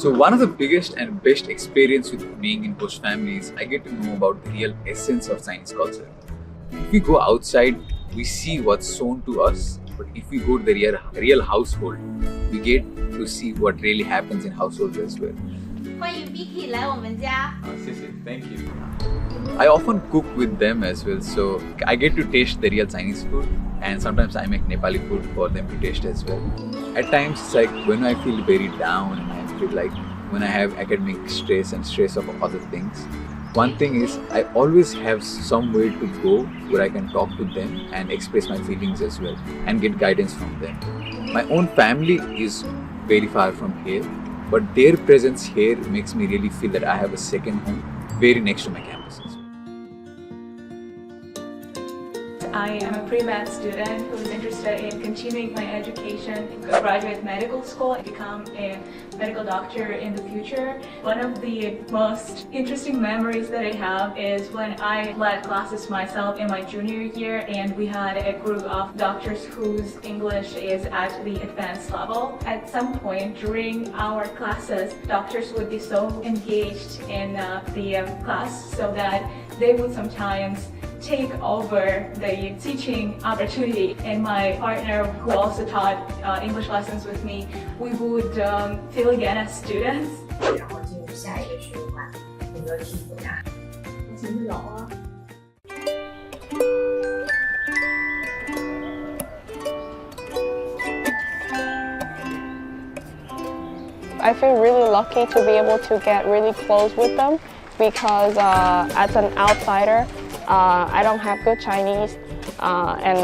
So one of the biggest and best experience with being in host family is I get to know about the real essence of Chinese culture. If we go outside, we see what's shown to us, but if we go to the real household, we get to see what really happens in households as well. 欢迎 Vicky 来我们家。Thank you. I often cook with them as well, so I get to taste the real Chinese food, and sometimes I make Nepali food for them to taste as well. At times, it's like when I feel very down and I feel like when I have academic stress and stress of other things, one thing is I always have somewhere to go where I can talk to them and express my feelings as well and get guidance from them. My own family is very far from here, but their presence here makes me really feel that I have a second home very next to my campuses. I am a pre-med student who is interested in continuing my education, graduate medical school, and become a medical doctor in the future. One of the most interesting memories that I have is when I led classes myself in my junior year, and we had a group of doctors whose English is at the advanced level. At some point during our classes, doctors would be so engaged in the class so that they would sometimes take over the teaching opportunity, and my partner, who also taught English lessons with me, we would feel again as students. 然后进入下一个循环，有没有提醒啊？怎么有啊？ I feel really lucky to be able to get really close with them because as an outsider, I don't have good Chinese, and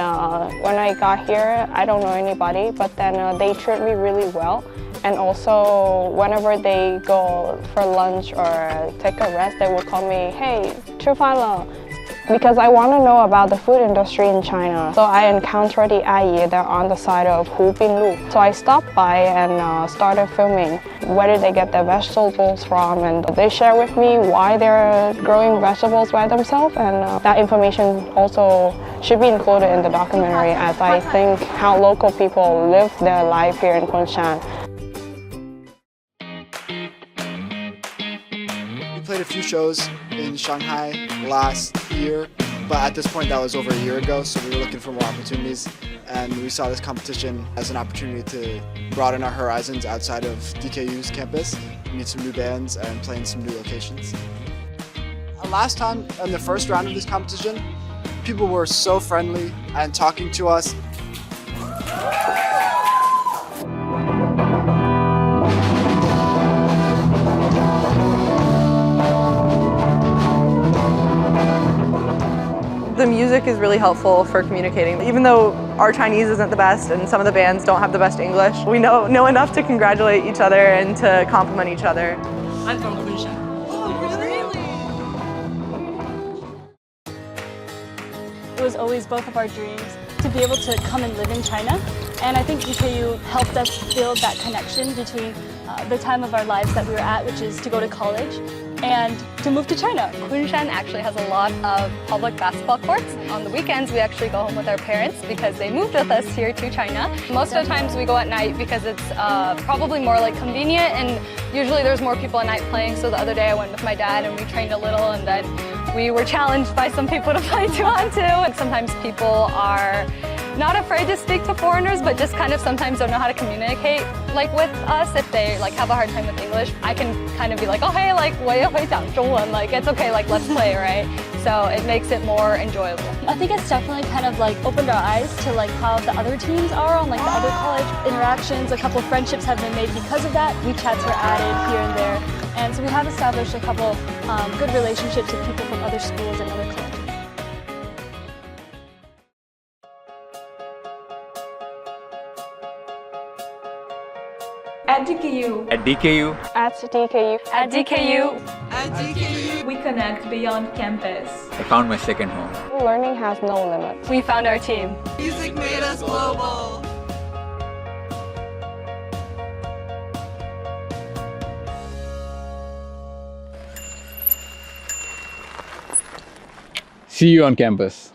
when I got here, I don't know anybody, but then they treat me really well. And also, whenever they go for lunch or take a rest, they will call me, "Hey, 吃饭了." Because I want to know about the food industry in China. So I encountered the Ayi there on the side of Hubinlu. So I stopped by and started filming where did they get their vegetables from, and they share with me why they're growing vegetables by themselves, and that information also should be included in the documentary, as I think how local people live their life here in Kunshan. We played a few shows in Shanghai last year, but at this point that was over a year ago, so we were looking for more opportunities, and we saw this competition as an opportunity to broaden our horizons outside of DKU's campus, meet some new bands, and play in some new locations. Last time, in the first round of this competition, people were so friendly and talking to us. The music is really helpful for communicating. Even though our Chinese isn't the best and some of the bands don't have the best English, we know enough to congratulate each other and to compliment each other. I'm from Kunshan. Oh, really? It was always both of our dreams to be able to come and live in China, and I think DKU helped us build that connection between the time of our lives that we were at, which is to go to college, and to move to China. Kunshan actually has a lot of public basketball courts. On the weekends, we actually go home with our parents because they moved with us here to China. Most of the times we go at night because it's probably more like convenient, and usually there's more people at night playing. So the other day I went with my dad and we trained a little, and then we were challenged by some people to play 2-on-2. And sometimes people are not afraid to speak to foreigners, but just kind of sometimes don't know how to communicate like with us. If they like have a hard time with English, I can kind of be like, oh hey, like 我也会讲中文, like it's okay, like let's play, right? So it makes it more enjoyable. I think it's definitely kind of like opened our eyes to like how the other teams are on like the other college interactions. A couple of friendships have been made because of that. WeChats were added here and there, and so we have established a couple good relationships with people from other schools and other colleges. At DKU. At DKU. At DKU. At DKU. At DKU. We connect beyond campus. I found my second home. Learning has no limits. We found our team. Music made us global. See you on campus.